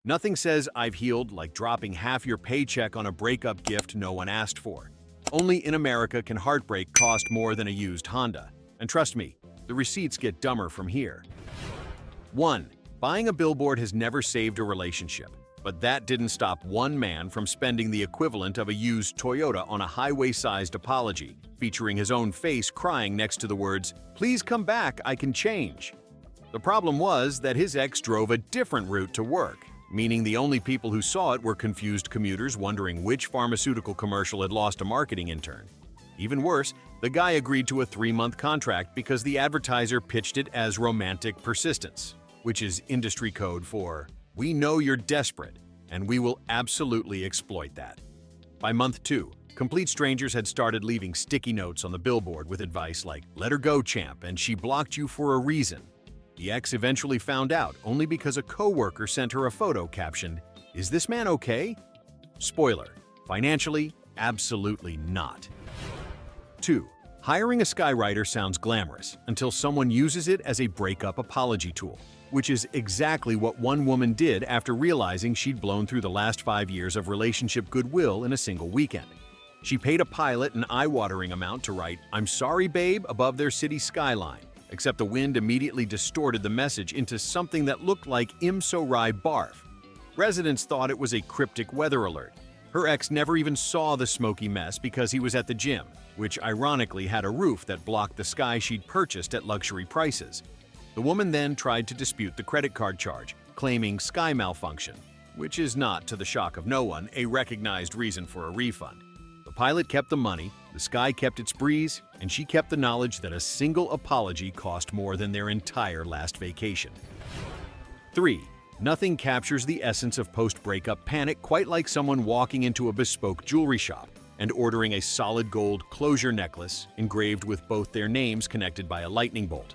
Nothing says I've healed like dropping half your paycheck on a breakup gift no one asked for. Only in America can heartbreak cost more than a used Honda. And trust me, the receipts get dumber from here. 1. Buying a billboard has never saved a relationship, but that didn't stop one man from spending the equivalent of a used Toyota on a highway-sized apology, featuring his own face crying next to the words, "Please come back, I can change." The problem was that his ex drove a different route to work, meaning the only people who saw it were confused commuters wondering which pharmaceutical commercial had lost a marketing intern. Even worse, the guy agreed to a 3-month contract because the advertiser pitched it as romantic persistence, which is industry code for, "We know you're desperate, and we will absolutely exploit that." By month 2, complete strangers had started leaving sticky notes on the billboard with advice like, "Let her go, champ, and she blocked you for a reason." The ex eventually found out only because a coworker sent her a photo captioned, "Is this man okay?" Spoiler: financially, absolutely not. 2. Hiring a skywriter sounds glamorous until someone uses it as a breakup apology tool, which is exactly what one woman did after realizing she'd blown through the last 5 years of relationship goodwill in a single weekend. She paid a pilot an eye-watering amount to write, "I'm sorry, babe," above their city skyline, except the wind immediately distorted the message into something that looked like "Im so rye barf." Residents thought it was a cryptic weather alert. Her ex never even saw the smoky mess because he was at the gym, which ironically had a roof that blocked the sky she'd purchased at luxury prices. The woman then tried to dispute the credit card charge, claiming sky malfunction, which is not, to the shock of no one, a recognized reason for a refund. The pilot kept the money, the sky kept its breeze, and she kept the knowledge that a single apology cost more than their entire last vacation. 3. Nothing captures the essence of post-breakup panic quite like someone walking into a bespoke jewelry shop and ordering a solid gold closure necklace engraved with both their names connected by a lightning bolt.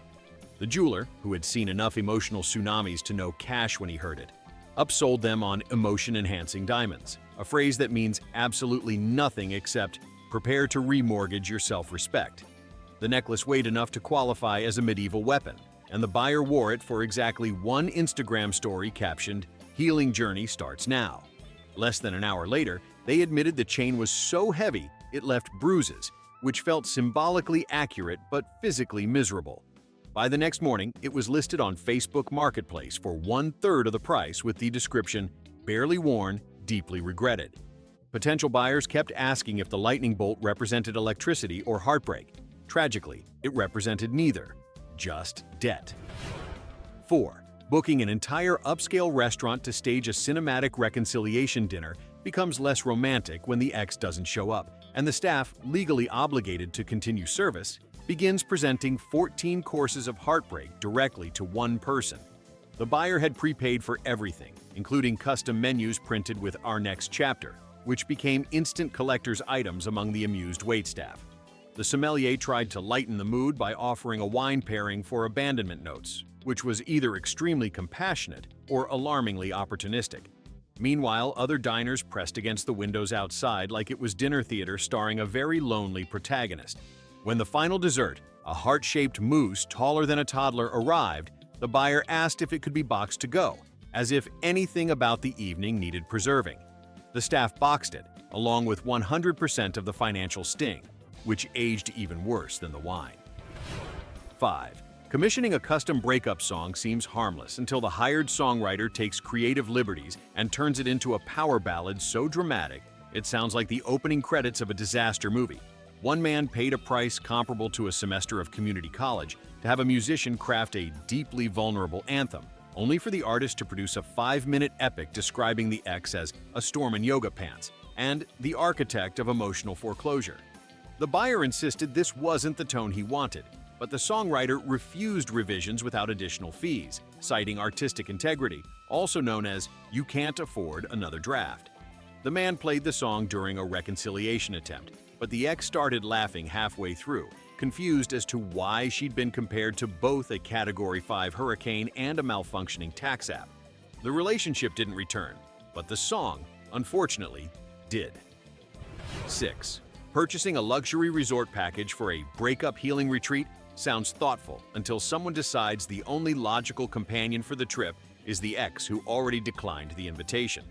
The jeweler, who had seen enough emotional tsunamis to know cash when he heard it, upsold them on emotion-enhancing diamonds, a phrase that means absolutely nothing except prepare to remortgage your self-respect. The necklace weighed enough to qualify as a medieval weapon, and the buyer wore it for exactly one Instagram story captioned, "Healing journey starts now." Less than an hour later, they admitted the chain was so heavy it left bruises, which felt symbolically accurate but physically miserable. By the next morning, it was listed on Facebook Marketplace for 1/3 of the price with the description, "Barely worn, deeply regretted." Potential buyers kept asking if the lightning bolt represented electricity or heartbreak. Tragically, it represented neither, just debt. 4. Booking an entire upscale restaurant to stage a cinematic reconciliation dinner becomes less romantic when the ex doesn't show up, and the staff, legally obligated to continue service, begins presenting 14 courses of heartbreak directly to one person. The buyer had prepaid for everything, including custom menus printed with "Our Next Chapter," which became instant collector's items among the amused waitstaff. The sommelier tried to lighten the mood by offering a wine pairing for abandonment notes, which was either extremely compassionate or alarmingly opportunistic. Meanwhile, other diners pressed against the windows outside like it was dinner theater starring a very lonely protagonist. When the final dessert, a heart-shaped mousse taller than a toddler, arrived, the buyer asked if it could be boxed to go, as if anything about the evening needed preserving. The staff boxed it, along with 100% of the financial sting, which aged even worse than the wine. 5. Commissioning a custom breakup song seems harmless until the hired songwriter takes creative liberties and turns it into a power ballad so dramatic it sounds like the opening credits of a disaster movie. One man paid a price comparable to a semester of community college to have a musician craft a deeply vulnerable anthem, only for the artist to produce a 5-minute epic describing the ex as a storm in yoga pants and the architect of emotional foreclosure. The buyer insisted this wasn't the tone he wanted, but the songwriter refused revisions without additional fees, citing artistic integrity, also known as "you can't afford another draft." The man played the song during a reconciliation attempt, but the ex started laughing halfway through, confused as to why she'd been compared to both a Category 5 hurricane and a malfunctioning tax app. The relationship didn't return, but the song, unfortunately, did. 6. Purchasing a luxury resort package for a breakup healing retreat sounds thoughtful until someone decides the only logical companion for the trip is the ex who already declined the invitation.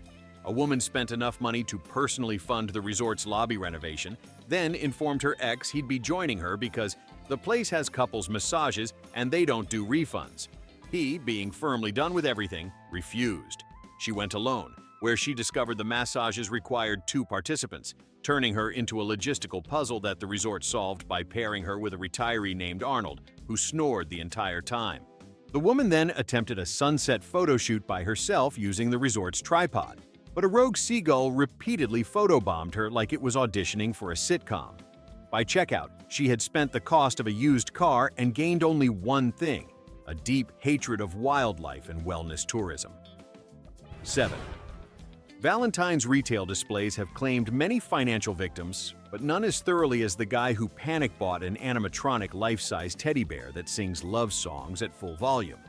A woman spent enough money to personally fund the resort's lobby renovation, then informed her ex he'd be joining her because the place has couples massages and they don't do refunds. He, being firmly done with everything, refused. She went alone, where she discovered the massages required 2 participants, turning her into a logistical puzzle that the resort solved by pairing her with a retiree named Arnold, who snored the entire time. The woman then attempted a sunset photo shoot by herself using the resort's tripod, but a rogue seagull repeatedly photobombed her like it was auditioning for a sitcom. By checkout, she had spent the cost of a used car and gained only one thing: a deep hatred of wildlife and wellness tourism. 7. Valentine's retail displays have claimed many financial victims, but none as thoroughly as the guy who panic-bought an animatronic life-size teddy bear that sings love songs at full volume.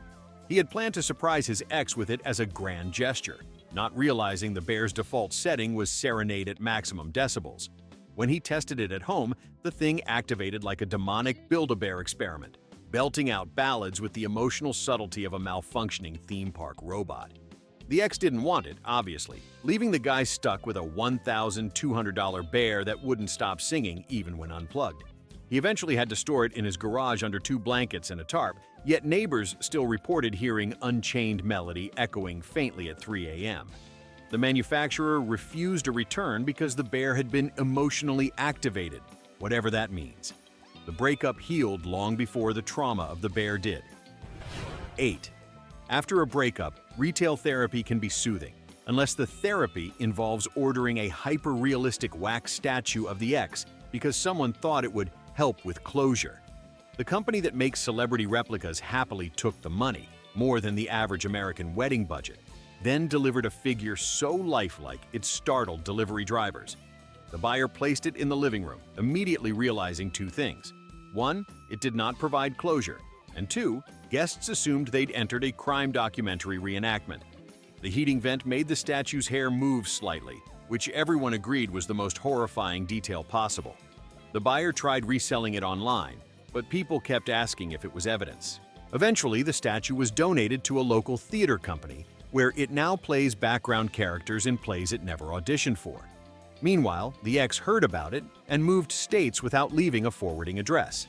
He had planned to surprise his ex with it as a grand gesture, not realizing the bear's default setting was serenade at maximum decibels. When he tested it at home, the thing activated like a demonic Build-A-Bear experiment, belting out ballads with the emotional subtlety of a malfunctioning theme park robot. The ex didn't want it, obviously, leaving the guy stuck with a $1,200 bear that wouldn't stop singing even when unplugged. He eventually had to store it in his garage under 2 blankets and a tarp, yet neighbors still reported hearing Unchained melody echoing faintly at 3 a.m. The manufacturer refused a return because the bear had been emotionally activated, whatever that means. The breakup healed long before the trauma of the bear did. 8. After a breakup, retail therapy can be soothing, unless the therapy involves ordering a hyper-realistic wax statue of the ex because someone thought it would help with closure. The company that makes celebrity replicas happily took the money, more than the average American wedding budget, then delivered a figure so lifelike it startled delivery drivers. The buyer placed it in the living room, immediately realizing 2 things. 1, it did not provide closure, and 2, guests assumed they'd entered a crime documentary reenactment. The heating vent made the statue's hair move slightly, which everyone agreed was the most horrifying detail possible. The buyer tried reselling it online, but people kept asking if it was evidence. Eventually, the statue was donated to a local theater company, where it now plays background characters in plays it never auditioned for. Meanwhile, the ex heard about it and moved states without leaving a forwarding address.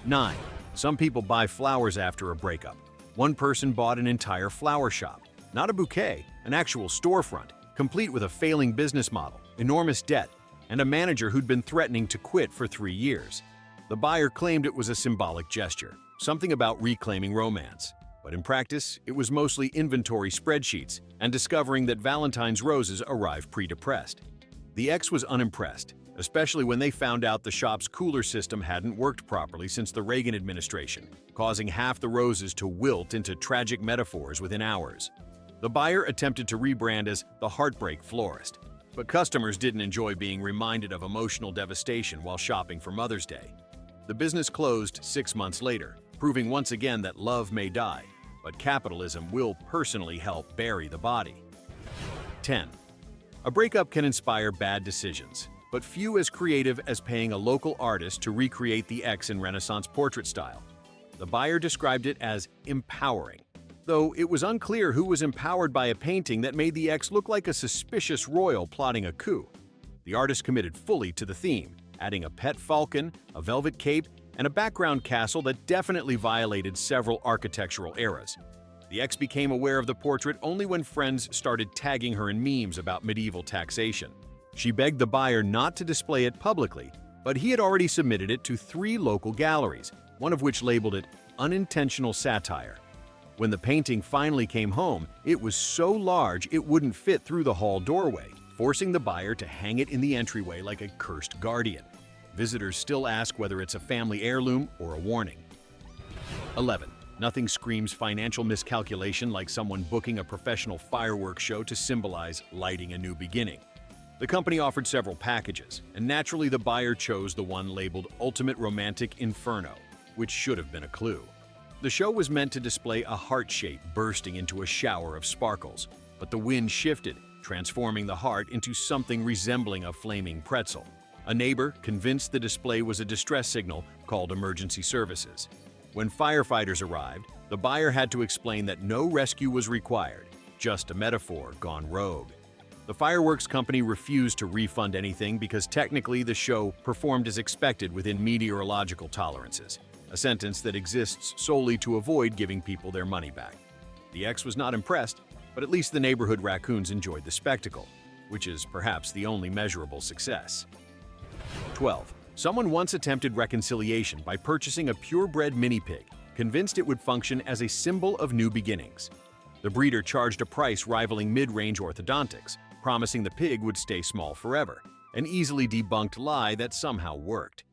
9. Some people buy flowers after a breakup. One person bought an entire flower shop. Not a bouquet, an actual storefront, complete with a failing business model, enormous debt, and a manager who'd been threatening to quit for 3 years. The buyer claimed it was a symbolic gesture, something about reclaiming romance. But in practice, it was mostly inventory spreadsheets and discovering that Valentine's roses arrived pre-depressed. The ex was unimpressed, especially when they found out the shop's cooler system hadn't worked properly since the Reagan administration, causing half the roses to wilt into tragic metaphors within hours. The buyer attempted to rebrand as the Heartbreak florist, but customers didn't enjoy being reminded of emotional devastation while shopping for Mother's Day. The business closed 6 months later, proving once again that love may die, but capitalism will personally help bury the body. 10. A breakup can inspire bad decisions, but few as creative as paying a local artist to recreate the ex in Renaissance portrait style. The buyer described it as empowering, though it was unclear who was empowered by a painting that made the ex look like a suspicious royal plotting a coup. The artist committed fully to the theme, adding a pet falcon, a velvet cape, and a background castle that definitely violated several architectural eras. The ex became aware of the portrait only when friends started tagging her in memes about medieval taxation. She begged the buyer not to display it publicly, but he had already submitted it to 3 local galleries, one of which labeled it unintentional satire. When the painting finally came home, it was so large it wouldn't fit through the hall doorway, forcing the buyer to hang it in the entryway like a cursed guardian. Visitors still ask whether it's a family heirloom or a warning. 11. Nothing screams financial miscalculation like someone booking a professional fireworks show to symbolize lighting a new beginning. The company offered several packages, and naturally the buyer chose the one labeled Ultimate Romantic Inferno, which should have been a clue. The show was meant to display a heart shape bursting into a shower of sparkles, but the wind shifted, transforming the heart into something resembling a flaming pretzel. A neighbor, convinced the display was a distress signal, called emergency services. When firefighters arrived, the buyer had to explain that no rescue was required, just a metaphor gone rogue. The fireworks company refused to refund anything because technically the show performed as expected within meteorological tolerances, a sentence that exists solely to avoid giving people their money back. The ex was not impressed, but at least the neighborhood raccoons enjoyed the spectacle, which is perhaps the only measurable success. 12. Someone once attempted reconciliation by purchasing a purebred mini pig, convinced it would function as a symbol of new beginnings. The breeder charged a price rivaling mid-range orthodontics, promising the pig would stay small forever, an easily debunked lie that somehow worked.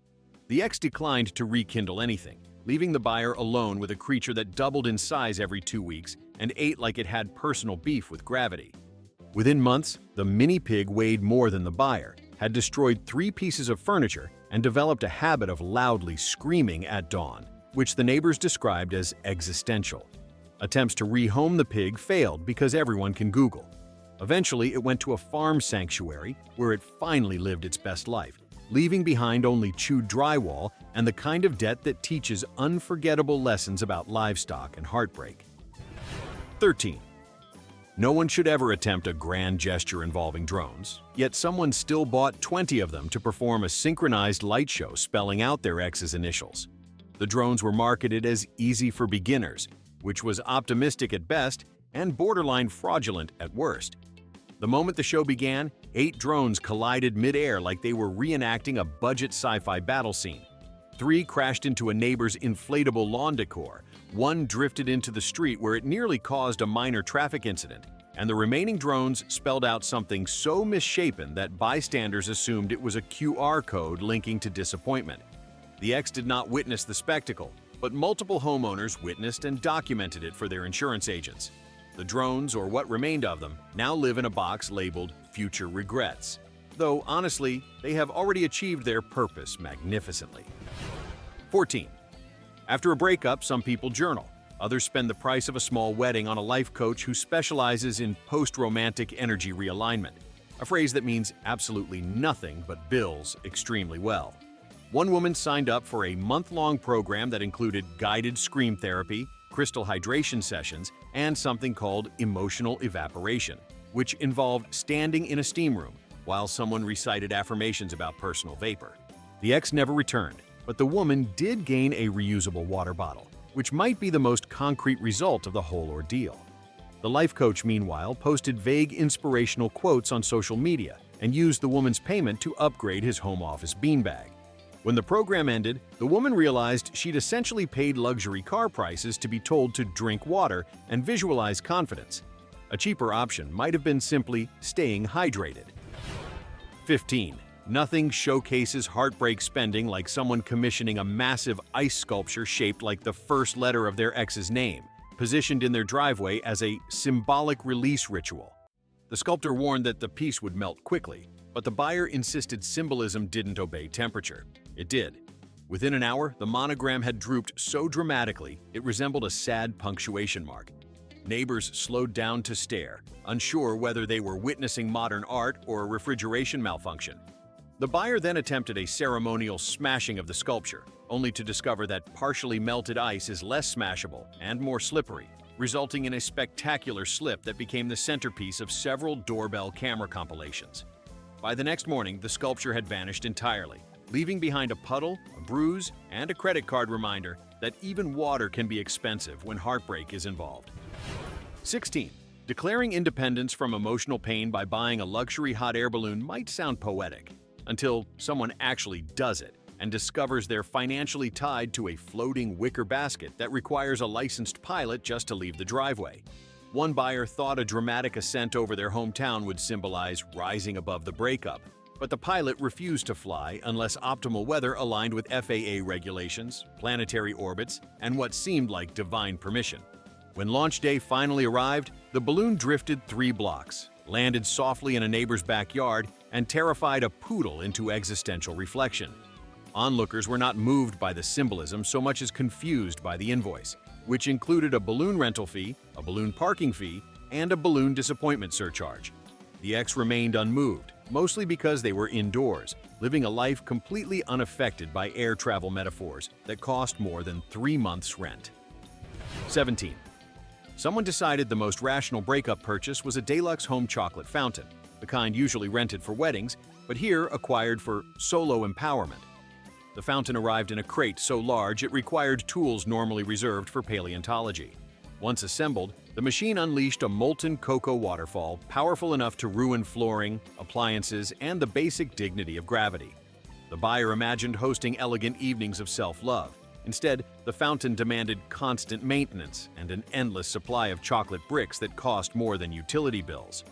The ex declined to rekindle anything, leaving the buyer alone with a creature that doubled in size every 2 weeks and ate like it had personal beef with gravity. Within months, the mini pig weighed more than the buyer, had destroyed 3 pieces of furniture, and developed a habit of loudly screaming at dawn, which the neighbors described as existential. Attempts to rehome the pig failed because everyone can Google. Eventually, it went to a farm sanctuary where it finally lived its best life, leaving behind only chewed drywall and the kind of debt that teaches unforgettable lessons about livestock and heartbreak. 13. No one should ever attempt a grand gesture involving drones, yet someone still bought 20 of them to perform a synchronized light show spelling out their ex's initials. The drones were marketed as easy for beginners, which was optimistic at best and borderline fraudulent at worst. The moment the show began, 8 drones collided mid-air like they were reenacting a budget sci-fi battle scene. 3 crashed into a neighbor's inflatable lawn decor, 1 drifted into the street where it nearly caused a minor traffic incident, and the remaining drones spelled out something so misshapen that bystanders assumed it was a QR code linking to disappointment. The ex did not witness the spectacle, but multiple homeowners witnessed and documented it for their insurance agents. The drones, or what remained of them, now live in a box labeled Future Regrets, though honestly, they have already achieved their purpose magnificently. 14. After a breakup, some people journal. Others spend the price of a small wedding on a life coach who specializes in post-romantic energy realignment, a phrase that means absolutely nothing but bills extremely well. One woman signed up for a month-long program that included guided scream therapy, crystal hydration sessions, and something called emotional evaporation, which involved standing in a steam room while someone recited affirmations about personal vapor. The ex never returned, but the woman did gain a reusable water bottle, which might be the most concrete result of the whole ordeal. The life coach, meanwhile, posted vague inspirational quotes on social media and used the woman's payment to upgrade his home office beanbag. When the program ended, the woman realized she'd essentially paid luxury car prices to be told to drink water and visualize confidence. A cheaper option might have been simply staying hydrated. 15. Nothing showcases heartbreak spending like someone commissioning a massive ice sculpture shaped like the first letter of their ex's name, positioned in their driveway as a symbolic release ritual. The sculptor warned that the piece would melt quickly, but the buyer insisted symbolism didn't obey temperature. It did. Within an hour, the monogram had drooped so dramatically it resembled a sad punctuation mark. Neighbors slowed down to stare, unsure whether they were witnessing modern art or a refrigeration malfunction. The buyer then attempted a ceremonial smashing of the sculpture, only to discover that partially melted ice is less smashable and more slippery, resulting in a spectacular slip that became the centerpiece of several doorbell camera compilations. By the next morning, the sculpture had vanished entirely, leaving behind a puddle, a bruise, and a credit card reminder that even water can be expensive when heartbreak is involved. 16. Declaring independence from emotional pain by buying a luxury hot air balloon might sound poetic, until someone actually does it and discovers they're financially tied to a floating wicker basket that requires a licensed pilot just to leave the driveway. One buyer thought a dramatic ascent over their hometown would symbolize rising above the breakup, but the pilot refused to fly unless optimal weather aligned with FAA regulations, planetary orbits, and what seemed like divine permission. When launch day finally arrived, the balloon drifted 3 blocks, landed softly in a neighbor's backyard, and terrified a poodle into existential reflection. Onlookers were not moved by the symbolism so much as confused by the invoice, which included a balloon rental fee, a balloon parking fee, and a balloon disappointment surcharge. The ex remained unmoved, mostly because they were indoors, living a life completely unaffected by air travel metaphors that cost more than 3 months' rent. 17. Someone decided the most rational breakup purchase was a deluxe home chocolate fountain, the kind usually rented for weddings, but here acquired for solo empowerment. The fountain arrived in a crate so large it required tools normally reserved for paleontology. Once assembled, the machine unleashed a molten cocoa waterfall powerful enough to ruin flooring, appliances, and the basic dignity of gravity. The buyer imagined hosting elegant evenings of self-love. Instead, the fountain demanded constant maintenance and an endless supply of chocolate bricks that cost more than utility bills.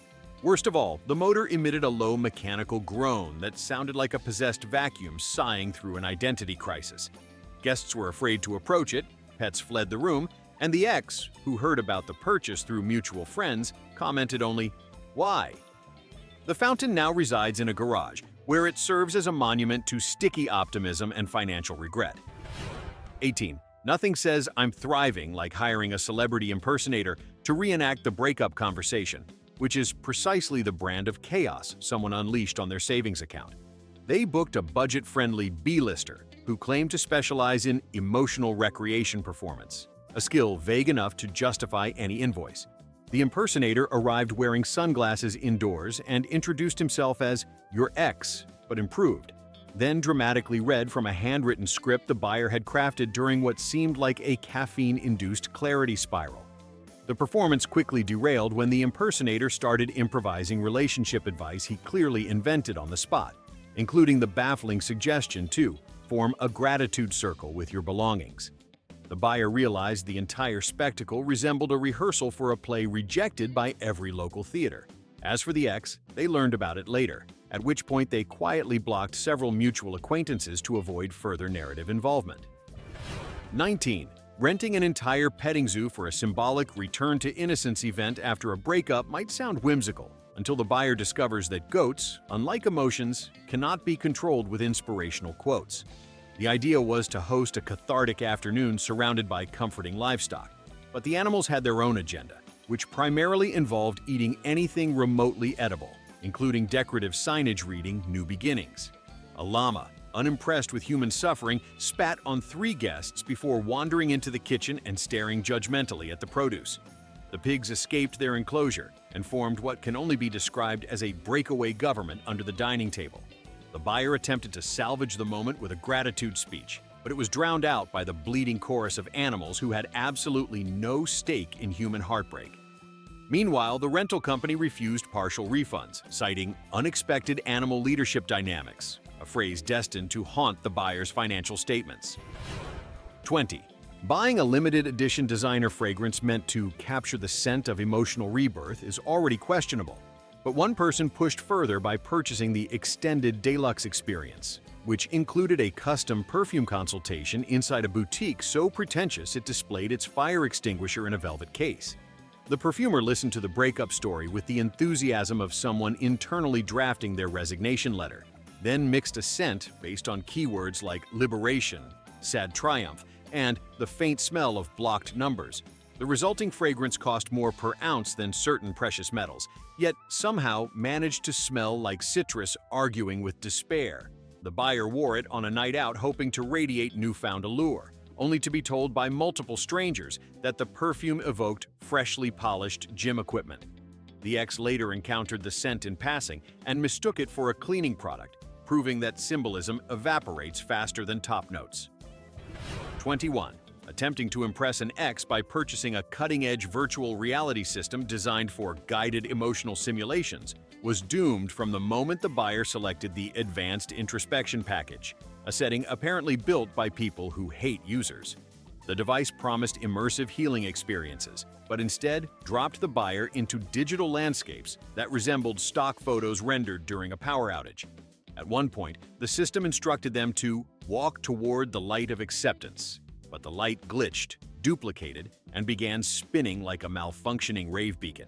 Worst of all, the motor emitted a low mechanical groan that sounded like a possessed vacuum sighing through an identity crisis. Guests were afraid to approach it, pets fled the room, and the ex, who heard about the purchase through mutual friends, commented only, "Why?" The fountain now resides in a garage, where it serves as a monument to sticky optimism and financial regret. 18. Nothing says "I'm thriving" like hiring a celebrity impersonator to reenact the breakup conversation, which is precisely the brand of chaos someone unleashed on their savings account. They booked a budget-friendly B-lister who claimed to specialize in emotional recreation performance, a skill vague enough to justify any invoice. The impersonator arrived wearing sunglasses indoors and introduced himself as "your ex, but improved," then dramatically read from a handwritten script the buyer had crafted during what seemed like a caffeine-induced clarity spiral. The performance quickly derailed when the impersonator started improvising relationship advice he clearly invented on the spot, including the baffling suggestion to form a gratitude circle with your belongings. The buyer realized the entire spectacle resembled a rehearsal for a play rejected by every local theater. As for the ex, they learned about it later, at which point they quietly blocked several mutual acquaintances to avoid further narrative involvement. 19. Renting an entire petting zoo for a symbolic return to innocence event after a breakup might sound whimsical, until the buyer discovers that goats, unlike emotions, cannot be controlled with inspirational quotes. The idea was to host a cathartic afternoon surrounded by comforting livestock, but the animals had their own agenda, which primarily involved eating anything remotely edible, including decorative signage reading "New Beginnings." A llama, unimpressed with human suffering, spat on 3 guests before wandering into the kitchen and staring judgmentally at the produce. The pigs escaped their enclosure and formed what can only be described as a breakaway government under the dining table. The buyer attempted to salvage the moment with a gratitude speech, but it was drowned out by the bleating chorus of animals who had absolutely no stake in human heartbreak. Meanwhile, the rental company refused partial refunds, citing "unexpected animal leadership dynamics," a phrase destined to haunt the buyer's financial statements. 20. Buying a limited edition designer fragrance meant to capture the scent of emotional rebirth is already questionable, but one person pushed further by purchasing the extended deluxe experience, which included a custom perfume consultation inside a boutique so pretentious it displayed its fire extinguisher in a velvet case. The perfumer listened to the breakup story with the enthusiasm of someone internally drafting their resignation letter, then mixed a scent based on keywords like liberation, sad triumph, and the faint smell of blocked numbers. The resulting fragrance cost more per ounce than certain precious metals, yet somehow managed to smell like citrus arguing with despair. The buyer wore it on a night out hoping to radiate newfound allure, only to be told by multiple strangers that the perfume evoked freshly polished gym equipment. The ex later encountered the scent in passing and mistook it for a cleaning product, proving that symbolism evaporates faster than top notes. 21. Attempting to impress an ex by purchasing a cutting-edge virtual reality system designed for guided emotional simulations was doomed from the moment the buyer selected the Advanced Introspection Package, a setting apparently built by people who hate users. The device promised immersive healing experiences, but instead dropped the buyer into digital landscapes that resembled stock photos rendered during a power outage. At one point, the system instructed them to walk toward the light of acceptance, but the light glitched, duplicated, and began spinning like a malfunctioning rave beacon.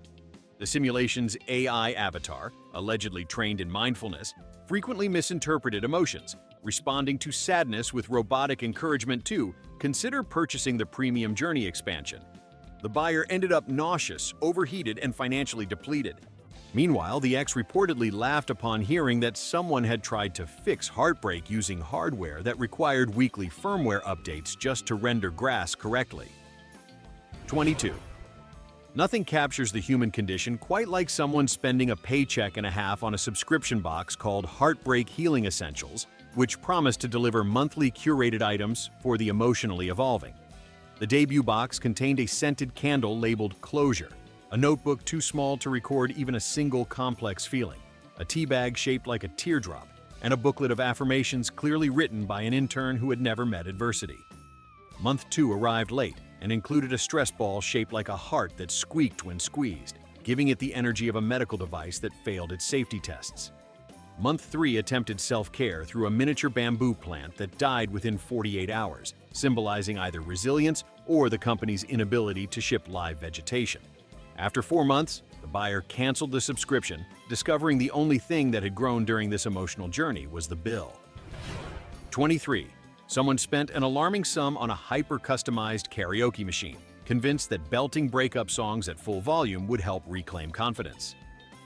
The simulation's AI avatar, allegedly trained in mindfulness, frequently misinterpreted emotions, responding to sadness with robotic encouragement to consider purchasing the Premium Journey expansion. The buyer ended up nauseous, overheated, and financially depleted. Meanwhile, the ex reportedly laughed upon hearing that someone had tried to fix heartbreak using hardware that required weekly firmware updates just to render grass correctly. 22. Nothing captures the human condition quite like someone spending a paycheck and a half on a subscription box called Heartbreak Healing Essentials, which promised to deliver monthly curated items for the emotionally evolving. The debut box contained a scented candle labeled Closure, a notebook too small to record even a single complex feeling, a tea bag shaped like a teardrop, and a booklet of affirmations clearly written by an intern who had never met adversity. Month 2 arrived late and included a stress ball shaped like a heart that squeaked when squeezed, giving it the energy of a medical device that failed its safety tests. Month 3 attempted self-care through a miniature bamboo plant that died within 48 hours, symbolizing either resilience or the company's inability to ship live vegetation. After 4 months, the buyer canceled the subscription, discovering the only thing that had grown during this emotional journey was the bill. 23. Someone spent an alarming sum on a hyper-customized karaoke machine, convinced that belting breakup songs at full volume would help reclaim confidence.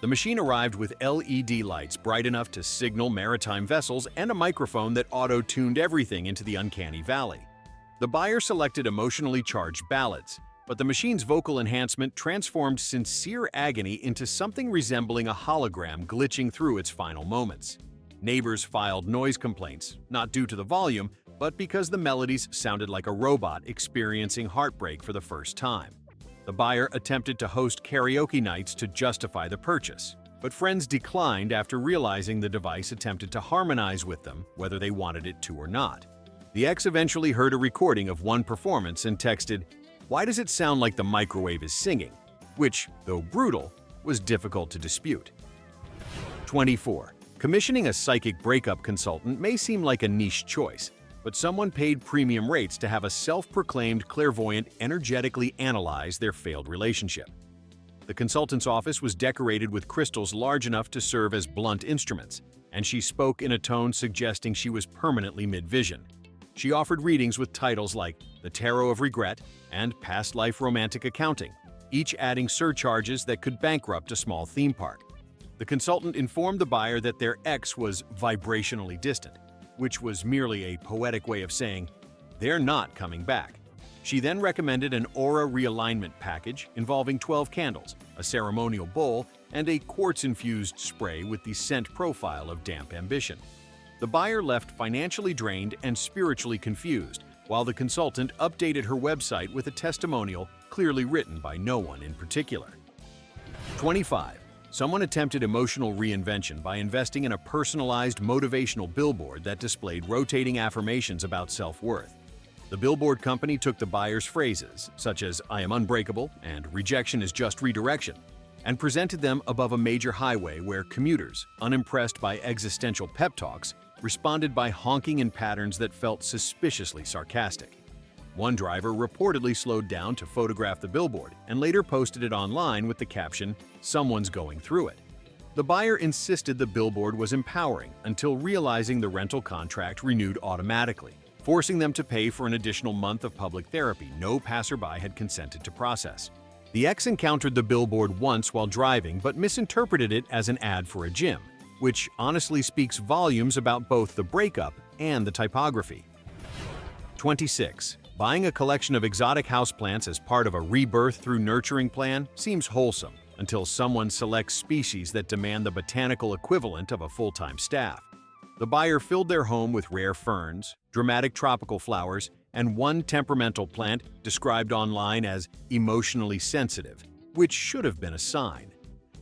The machine arrived with LED lights bright enough to signal maritime vessels and a microphone that auto-tuned everything into the uncanny valley. The buyer selected emotionally charged ballads, but the machine's vocal enhancement transformed sincere agony into something resembling a hologram glitching through its final moments. Neighbors filed noise complaints, not due to the volume, but because the melodies sounded like a robot experiencing heartbreak for the first time. The buyer attempted to host karaoke nights to justify the purchase, but friends declined after realizing the device attempted to harmonize with them, whether they wanted it to or not. The ex eventually heard a recording of one performance and texted, "Why does it sound like the microwave is singing?" Which, though brutal, was difficult to dispute. 24. Commissioning a psychic breakup consultant may seem like a niche choice, but someone paid premium rates to have a self-proclaimed clairvoyant energetically analyze their failed relationship. The consultant's office was decorated with crystals large enough to serve as blunt instruments, and she spoke in a tone suggesting she was permanently mid-vision. She offered readings with titles like The Tarot of Regret and Past Life Romantic Accounting, each adding surcharges that could bankrupt a small theme park. The consultant informed the buyer that their ex was vibrationally distant, which was merely a poetic way of saying, "They're not coming back." She then recommended an aura realignment package involving 12 candles, a ceremonial bowl, and a quartz-infused spray with the scent profile of damp ambition. The buyer left financially drained and spiritually confused, while the consultant updated her website with a testimonial clearly written by no one in particular. 25. Someone attempted emotional reinvention by investing in a personalized motivational billboard that displayed rotating affirmations about self-worth. The billboard company took the buyer's phrases, such as "I am unbreakable" and "rejection is just redirection," and presented them above a major highway where commuters, unimpressed by existential pep talks, responded by honking in patterns that felt suspiciously sarcastic. One driver reportedly slowed down to photograph the billboard and later posted it online with the caption, "Someone's going through it." The buyer insisted the billboard was empowering until realizing the rental contract renewed automatically, forcing them to pay for an additional month of public therapy no passerby had consented to process. The ex encountered the billboard once while driving but misinterpreted it as an ad for a gym, which honestly speaks volumes about both the breakup and the typography. 26. Buying a collection of exotic houseplants as part of a rebirth through nurturing plan seems wholesome until someone selects species that demand the botanical equivalent of a full-time staff. The buyer filled their home with rare ferns, dramatic tropical flowers, and one temperamental plant described online as emotionally sensitive, which should have been a sign.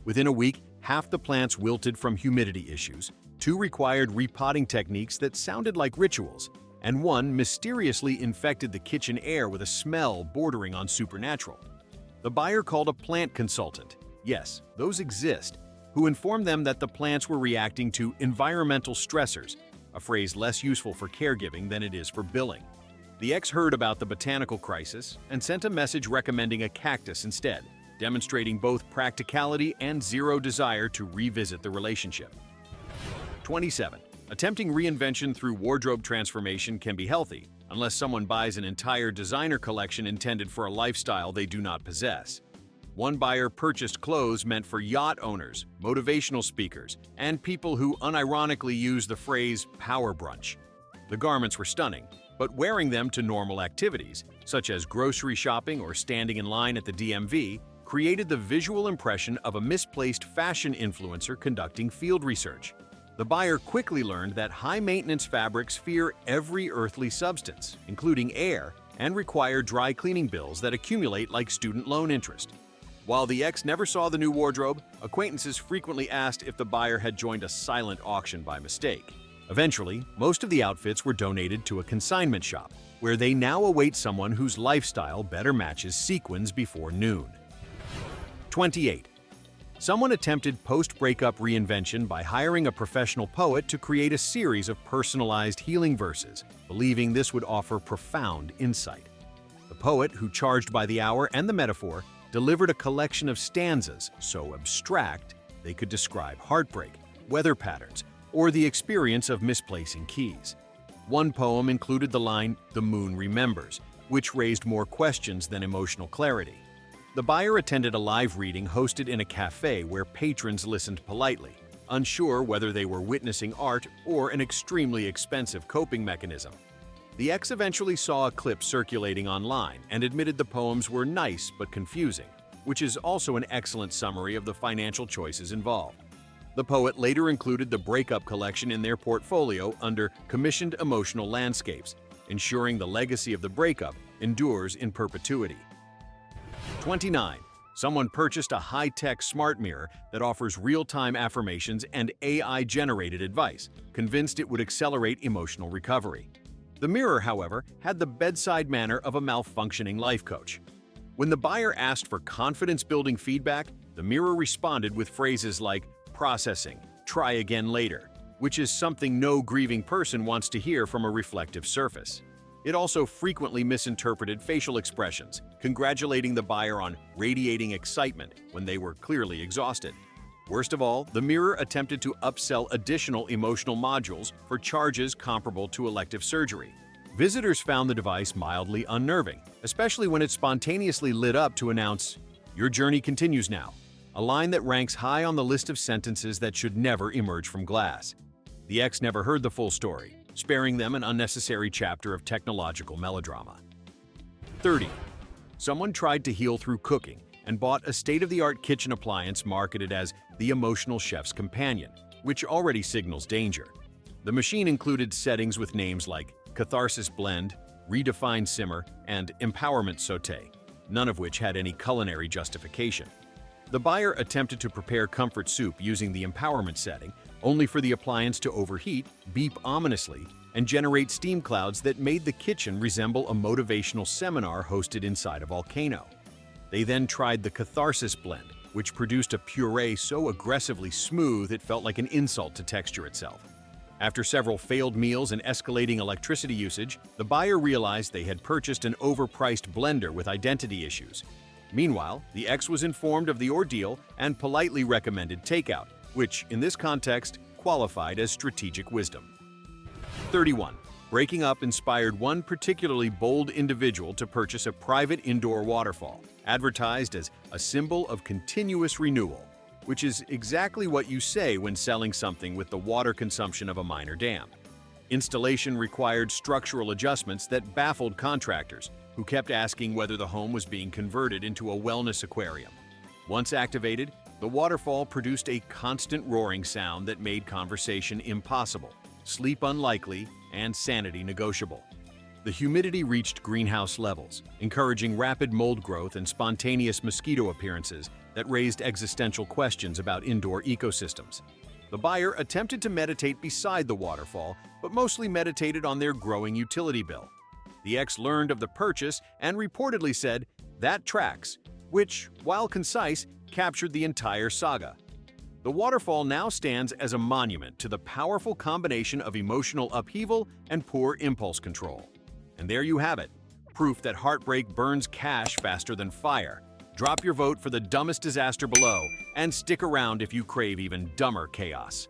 Within a week, half the plants wilted from humidity issues, 2 required repotting techniques that sounded like rituals, and 1 mysteriously infected the kitchen air with a smell bordering on supernatural. The buyer called a plant consultant, yes, those exist, who informed them that the plants were reacting to environmental stressors, a phrase less useful for caregiving than it is for billing. The ex heard about the botanical crisis and sent a message recommending a cactus instead, demonstrating both practicality and zero desire to revisit the relationship. 27. Attempting reinvention through wardrobe transformation can be healthy, unless someone buys an entire designer collection intended for a lifestyle they do not possess. One buyer purchased clothes meant for yacht owners, motivational speakers, and people who unironically use the phrase power brunch. The garments were stunning, but wearing them to normal activities, such as grocery shopping or standing in line at the DMV, created the visual impression of a misplaced fashion influencer conducting field research. The buyer quickly learned that high-maintenance fabrics fear every earthly substance, including air, and require dry cleaning bills that accumulate like student loan interest. While the ex never saw the new wardrobe, acquaintances frequently asked if the buyer had joined a silent auction by mistake. Eventually, most of the outfits were donated to a consignment shop, where they now await someone whose lifestyle better matches sequins before noon. 28. Someone attempted post-breakup reinvention by hiring a professional poet to create a series of personalized healing verses, believing this would offer profound insight. The poet, who charged by the hour and the metaphor, delivered a collection of stanzas so abstract they could describe heartbreak, weather patterns, or the experience of misplacing keys. One poem included the line, "The moon remembers," which raised more questions than emotional clarity. The buyer attended a live reading hosted in a cafe where patrons listened politely, unsure whether they were witnessing art or an extremely expensive coping mechanism. The ex eventually saw a clip circulating online and admitted the poems were nice but confusing, which is also an excellent summary of the financial choices involved. The poet later included the Breakup collection in their portfolio under Commissioned Emotional Landscapes, ensuring the legacy of the breakup endures in perpetuity. 29. Someone purchased a high-tech smart mirror that offers real-time affirmations and AI-generated advice, convinced it would accelerate emotional recovery. The mirror, however, had the bedside manner of a malfunctioning life coach. When the buyer asked for confidence-building feedback, the mirror responded with phrases like, "processing, try again later," which is something no grieving person wants to hear from a reflective surface. It also frequently misinterpreted facial expressions, congratulating the buyer on radiating excitement when they were clearly exhausted. Worst of all, the mirror attempted to upsell additional emotional modules for charges comparable to elective surgery. Visitors found the device mildly unnerving, especially when it spontaneously lit up to announce, "Your journey continues now," a line that ranks high on the list of sentences that should never emerge from glass. The ex never heard the full story, sparing them an unnecessary chapter of technological melodrama. 30. Someone tried to heal through cooking and bought a state-of-the-art kitchen appliance marketed as the emotional chef's companion, which already signals danger. The machine included settings with names like Catharsis Blend, Redefined Simmer, and Empowerment Sauté, none of which had any culinary justification. The buyer attempted to prepare comfort soup using the empowerment setting, only for the appliance to overheat, beep ominously, and generate steam clouds that made the kitchen resemble a motivational seminar hosted inside a volcano. They then tried the Catharsis Blend, which produced a puree so aggressively smooth it felt like an insult to texture itself. After several failed meals and escalating electricity usage, the buyer realized they had purchased an overpriced blender with identity issues. Meanwhile, the ex was informed of the ordeal and politely recommended takeout, which, in this context, qualified as strategic wisdom. 31. Breaking up inspired one particularly bold individual to purchase a private indoor waterfall, advertised as a symbol of continuous renewal, which is exactly what you say when selling something with the water consumption of a minor dam. Installation required structural adjustments that baffled contractors, who kept asking whether the home was being converted into a wellness aquarium. Once activated, the waterfall produced a constant roaring sound that made conversation impossible, sleep unlikely, and sanity negotiable. The humidity reached greenhouse levels, encouraging rapid mold growth and spontaneous mosquito appearances that raised existential questions about indoor ecosystems. The buyer attempted to meditate beside the waterfall, but mostly meditated on their growing utility bill. The ex learned of the purchase and reportedly said, "That tracks," which, while concise, captured the entire saga. The waterfall now stands as a monument to the powerful combination of emotional upheaval and poor impulse control. And there you have it, proof that heartbreak burns cash faster than fire. Drop your vote for the dumbest disaster below, and stick around if you crave even dumber chaos.